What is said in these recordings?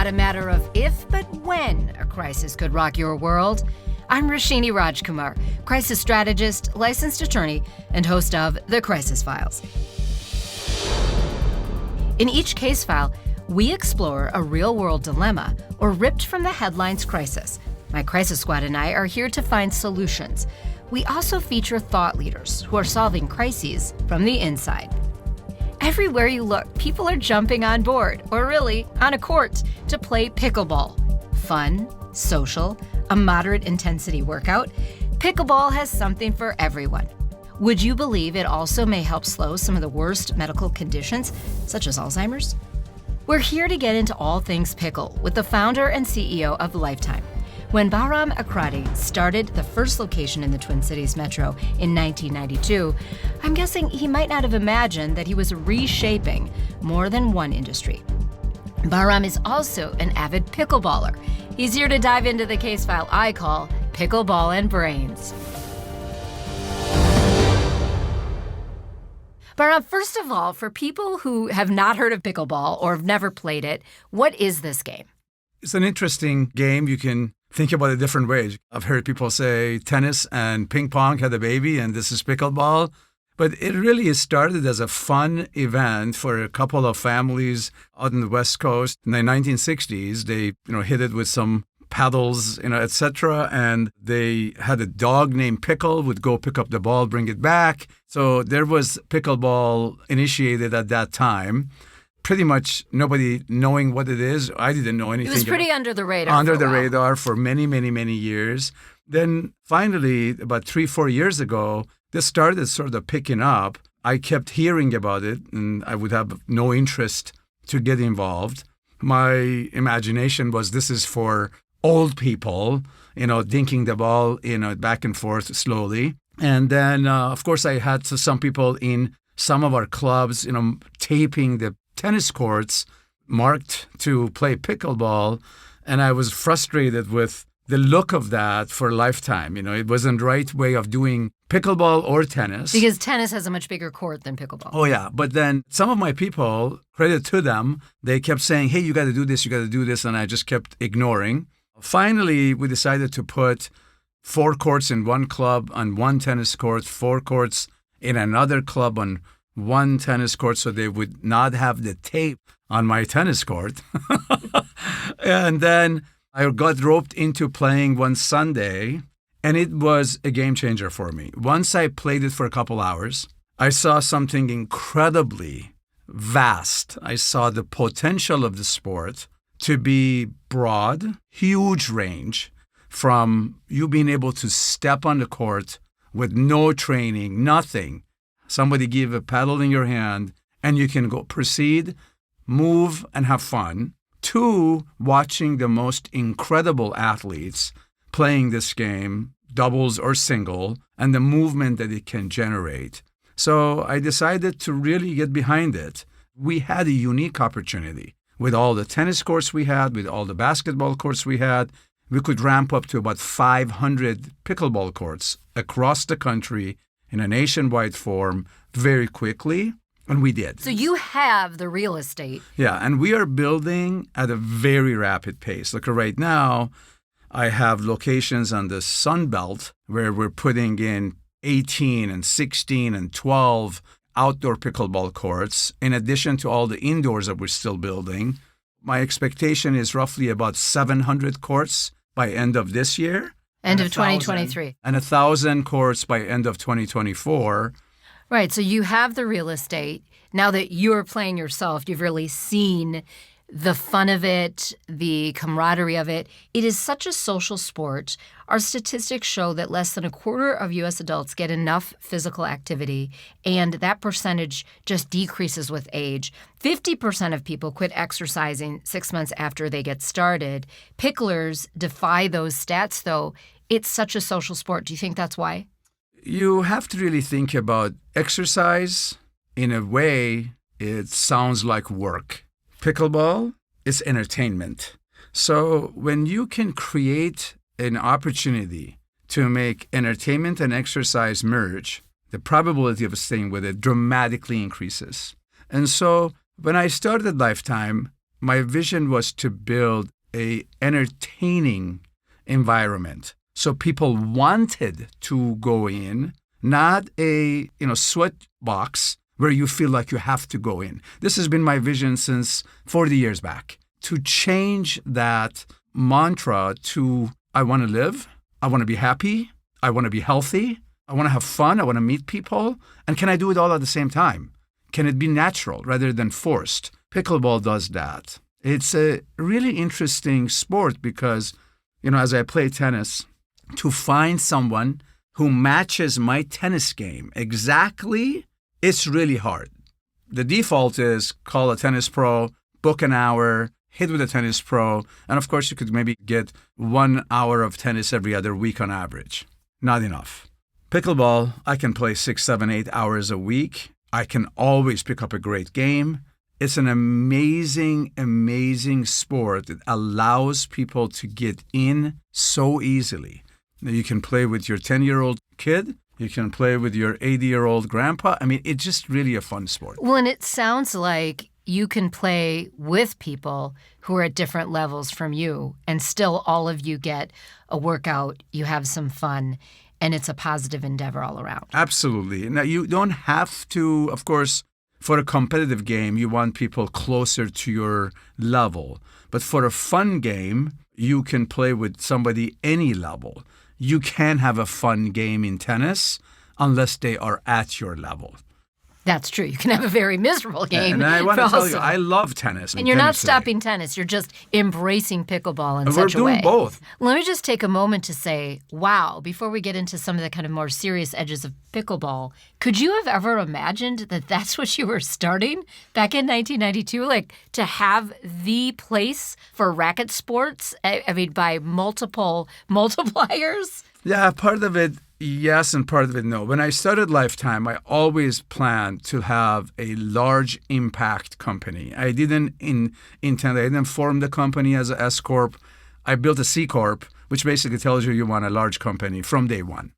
not a matter of if, but when a crisis could rock your world. I'm Roshini Rakjumar, crisis strategist, licensed attorney, and host of The Crisis Files. In each case file, we explore a real-world dilemma or ripped from the headlines crisis. My crisis squad and I are here to find solutions. We also feature thought leaders who are solving crises from the inside. Everywhere you look, people are jumping on board, or really, on a court, to play pickleball. Fun, social, a moderate intensity workout, pickleball has something for everyone. Would you believe it also may help slow some of the worst medical conditions, such as Alzheimer's? We're here to get into all things pickle with the founder and CEO of Lifetime. When Bahram Akradi started the first location in the Twin Cities Metro in 1992, I'm guessing he might not have imagined that he was reshaping more than one industry. Bahram is also an avid pickleballer. He's here to dive into the case file I call Pickleball and Brains. Bahram, first of all, for people who have not heard of pickleball or have never played it, what is this game? It's an interesting game. You can think about it different ways. I've heard people say tennis and ping-pong had a baby, and this is pickleball. But it really started as a fun event for a couple of families out on the West Coast in the 1960s. They, hit it with some paddles, etc. And they had a dog named Pickle, would go pick up the ball, bring it back. So there was pickleball initiated at that time. Pretty much nobody knowing what it is. I didn't know anything. It was pretty under the radar. Under the radar for many, many, many years. Then finally, about 3-4 years ago, this started sort of picking up. I kept hearing about it, and I would have no interest to get involved. My imagination was this is for old people, dinking the ball, back and forth slowly. And then, of course, I had some people in some of our clubs, taping the tennis courts marked to play pickleball, and I was frustrated with the look of that for Lifetime. It wasn't the right way of doing pickleball or tennis. Because tennis has a much bigger court than pickleball. Oh, yeah. But then some of my people, credit to them, they kept saying, hey, you got to do this, and I just kept ignoring. Finally, we decided to put 4 courts in one club on one tennis court, 4 courts in another club on one tennis court, so they would not have the tape on my tennis court. And then I got roped into playing one Sunday, and it was a game changer for me. Once I played it for a couple hours, I saw something incredibly vast. I saw the potential of the sport to be broad, huge range, from you being able to step on the court with no training, nothing. Somebody give a paddle in your hand, and you can go proceed, move, and have fun, to watching the most incredible athletes playing this game, doubles or single, and the movement that it can generate. So I decided to really get behind it. We had a unique opportunity. With all the tennis courts we had, with all the basketball courts we had, we could ramp up to about 500 pickleball courts across the country in a nationwide form very quickly, and we did. So you have the real estate. Yeah, and we are building at a very rapid pace. Look, right now, I have locations on the Sun Belt where we're putting in 18 and 16 and 12 outdoor pickleball courts, in addition to all the indoors that we're still building. My expectation is roughly about 700 courts by end of this year. End of 2023. And 1,000 courts by end of 2024. Right. So you have the real estate. Now that you're playing yourself, you've really seen the fun of it, the camaraderie of it. It is such a social sport. Our statistics show that less than a quarter of U.S. adults get enough physical activity, and that percentage just decreases with age. 50% of people quit exercising 6 months after they get started. Picklers defy those stats, though. It's such a social sport. Do you think that's why? You have to really think about exercise. In a way, it sounds like work. Pickleball is entertainment. So when you can create an opportunity to make entertainment and exercise merge, the probability of staying with it dramatically increases. And so when I started Lifetime, my vision was to build a entertaining environment. So people wanted to go in, not a sweat box where you feel like you have to go in. This has been my vision since 40 years back. To change that mantra to I want to live, I want to be happy, I want to be healthy, I want to have fun, I want to meet people, and can I do it all at the same time? Can it be natural rather than forced? Pickleball does that. It's a really interesting sport because, as I play tennis, to find someone who matches my tennis game exactly, it's really hard. The default is call a tennis pro, book an hour, hit with a tennis pro, and of course you could maybe get 1 hour of tennis every other week on average. Not enough. Pickleball, I can play 6, 7, 8 hours a week. I can always pick up a great game. It's an amazing, amazing sport that allows people to get in so easily. You can play with your 10-year-old kid. You can play with your 80-year-old grandpa. I mean, it's just really a fun sport. Well, and it sounds like you can play with people who are at different levels from you, and still all of you get a workout, you have some fun, and it's a positive endeavor all around. Absolutely. Now, you don't have to, of course, for a competitive game, you want people closer to your level. But for a fun game, you can play with somebody any level. You can have a fun game in tennis unless they are at your level. That's true. You can have a very miserable game. And I want to tell you, I love tennis. And you're not stopping tennis. You're just embracing pickleball in such a way. We're doing both. Let me just take a moment to say, wow, before we get into some of the kind of more serious edges of pickleball, could you have ever imagined that that's what you were starting back in 1992? Like, to have the place for racket sports, I mean, by multiple multipliers? Yeah, part of it, yes, and part of it, no. When I started Lifetime, I always planned to have a large impact company. I didn't intend, I didn't form the company as an S Corp. I built a C Corp, which basically tells you want a large company from day one.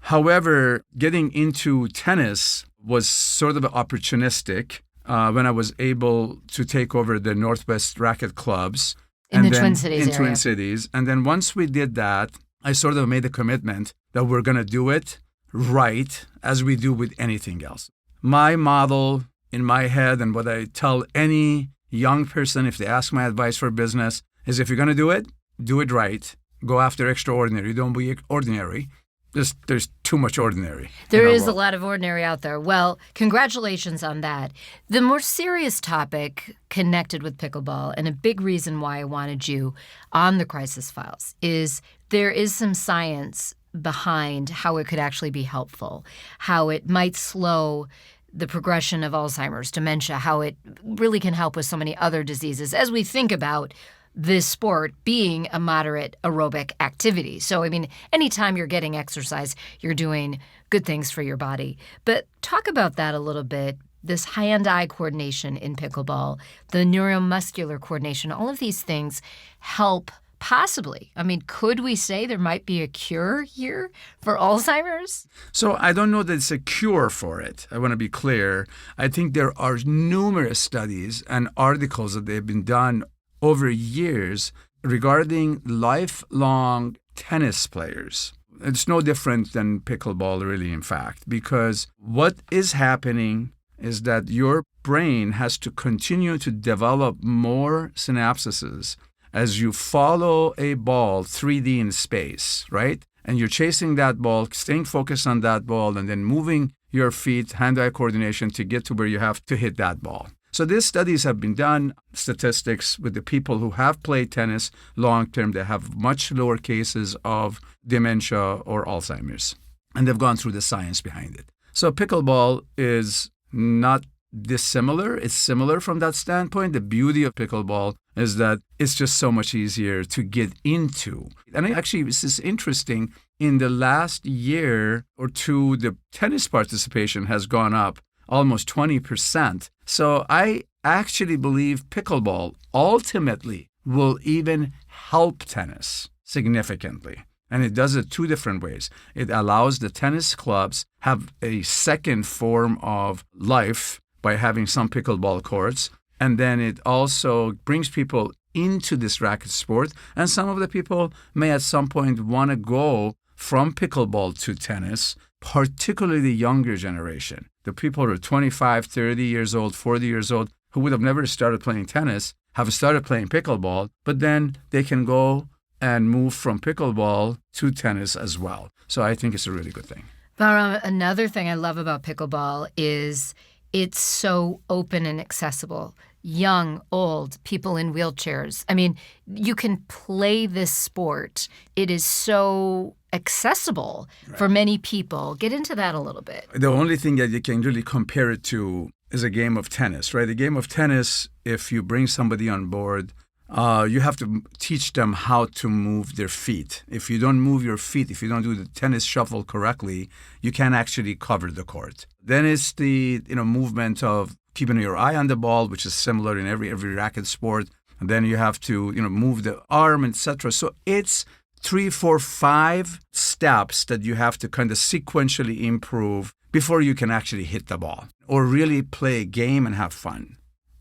However, getting into tennis was sort of opportunistic when I was able to take over the Northwest Racket Clubs. In the Twin Cities area. Twin Cities. And then once we did that, I sort of made a commitment that we're going to do it right as we do with anything else. My model in my head and what I tell any young person if they ask my advice for business is if you're going to do it right. Go after extraordinary. Don't be ordinary. There's too much ordinary. There is a lot of ordinary out there. Well, congratulations on that. The more serious topic connected with pickleball, and a big reason why I wanted you on the Crisis Files, is there is some science behind how it could actually be helpful, how it might slow the progression of Alzheimer's, dementia, how it really can help with so many other diseases as we think about this sport being a moderate aerobic activity. So, I mean, anytime you're getting exercise, you're doing good things for your body. But talk about that a little bit, this hand-eye coordination in pickleball, the neuromuscular coordination, all of these things help possibly. I mean, could we say there might be a cure here for Alzheimer's? So I don't know that it's a cure for it. I want to be clear. I think there are numerous studies and articles that they've been done over years regarding lifelong tennis players. It's no different than pickleball, really, in fact, because what is happening is that your brain has to continue to develop more synapses as you follow a ball 3D in space, right? And you're chasing that ball, staying focused on that ball, and then moving your feet, hand-eye coordination to get to where you have to hit that ball. So these studies have been done, statistics with the people who have played tennis long-term. They have much lower cases of dementia or Alzheimer's. And they've gone through the science behind it. So pickleball is not dissimilar. It's similar from that standpoint. The beauty of pickleball is that it's just so much easier to get into. And actually, this is interesting. In the last year or two, the tennis participation has gone up almost 20%. So I actually believe pickleball ultimately will even help tennis significantly. And it does it two different ways. It allows the tennis clubs have a second form of life by having some pickleball courts. And then it also brings people into this racket sport. And some of the people may at some point want to go from pickleball to tennis, particularly the younger generation. The people who are 25, 30 years old, 40 years old, who would have never started playing tennis, have started playing pickleball, but then they can go and move from pickleball to tennis as well. So I think it's a really good thing. Bahram, another thing I love about pickleball is it's so open and accessible. Young, old, people in wheelchairs. I mean, you can play this sport. It is so accessible for many people. Get into that a little bit. The only thing that you can really compare it to is a game of tennis, right? A game of tennis, if you bring somebody on board, you have to teach them how to move their feet. If you don't move your feet, if you don't do the tennis shuffle correctly, you can't actually cover the court. Then it's the movement of keeping your eye on the ball, which is similar in every racket sport. And then you have to move the arm, etc. So it's 3, 4, 5 steps that you have to kind of sequentially improve before you can actually hit the ball or really play a game and have fun.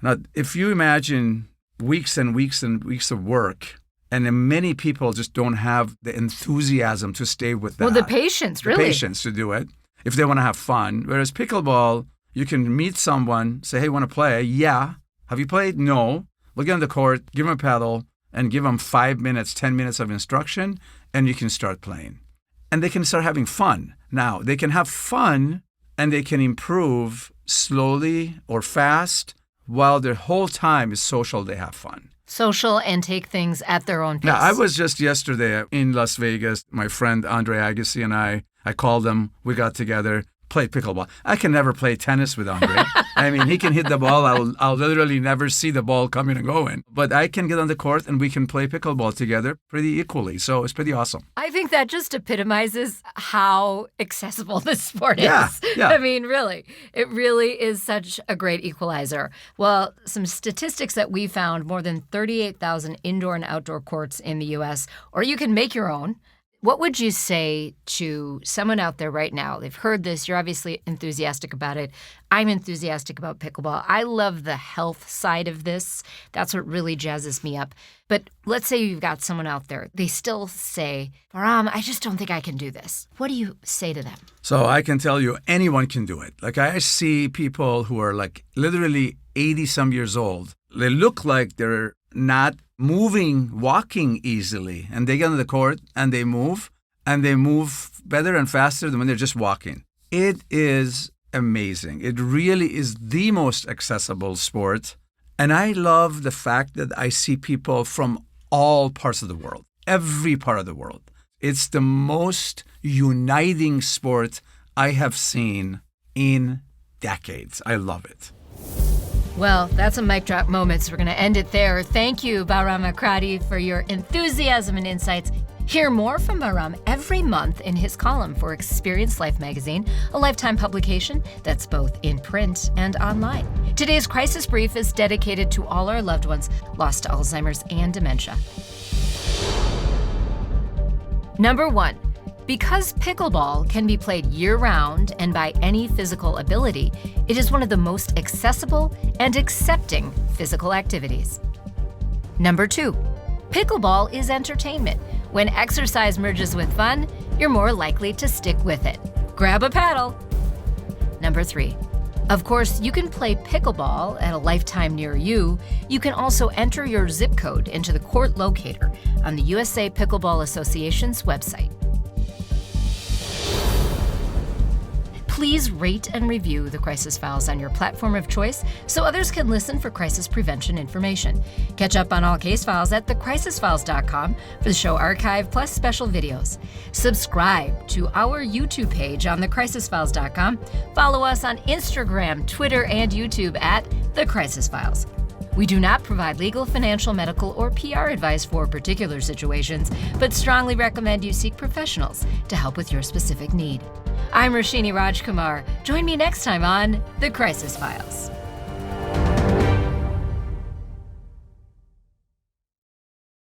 Now, if you imagine weeks and weeks and weeks of work, and then many people just don't have the enthusiasm to stay with that. Well, the patience, really. The patience to do it if they want to have fun. Whereas pickleball, you can meet someone, say, hey, want to play? Yeah. Have you played? No. We'll get on the court, give them a paddle, and give them 5 minutes, 10 minutes of instruction, and you can start playing. And they can start having fun. Now, they can have fun, and they can improve slowly or fast, while their whole time is social, they have fun. Social and take things at their own pace. Now, I was just yesterday in Las Vegas. My friend Andre Agassi and I called him. We got together, played pickleball. I can never play tennis with Andre. I mean, he can hit the ball. I'll literally never see the ball coming and going. But I can get on the court and we can play pickleball together pretty equally. So it's pretty awesome. I think that just epitomizes how accessible this sport is. Yeah. I mean, really, it really is such a great equalizer. Well, some statistics that we found, more than 38,000 indoor and outdoor courts in the U.S., or you can make your own. What would you say to someone out there right now? They've heard this. You're obviously enthusiastic about it. I'm enthusiastic about pickleball. I love the health side of this. That's what really jazzes me up. But let's say you've got someone out there. They still say, Bahram, I just don't think I can do this. What do you say to them? So I can tell you anyone can do it. Like I see people who are like literally 80-some years old. They look like they're not walking easily, and they get on the court and they move better and faster than when they're just walking. It is amazing. It really is the most accessible sport, and I love the fact that I see people from all parts of the world, every part of the world. It's the most uniting sport I have seen in decades. I love it. Well, that's a mic drop moment, so we're going to end it there. Thank you, Bahram Akradi, for your enthusiasm and insights. Hear more from Bahram every month in his column for Experience Life magazine, a lifetime publication that's both in print and online. Today's Crisis Brief is dedicated to all our loved ones lost to Alzheimer's and dementia. Number 1. Because pickleball can be played year-round and by any physical ability, it is one of the most accessible and accepting physical activities. Number 2, pickleball is entertainment. When exercise merges with fun, you're more likely to stick with it. Grab a paddle. Number 3, of course, you can play pickleball at a Lifetime near you. You can also enter your zip code into the court locator on the USA Pickleball Association's website. Please rate and review The Crisis Files on your platform of choice so others can listen for crisis prevention information. Catch up on all case files at thecrisisfiles.com for the show archive plus special videos. Subscribe to our YouTube page on thecrisisfiles.com. Follow us on Instagram, Twitter, and YouTube at The Crisis Files. We do not provide legal, financial, medical, or PR advice for particular situations, but strongly recommend you seek professionals to help with your specific need. I'm Roshini Rakjumar. Join me next time on The Crisis Files.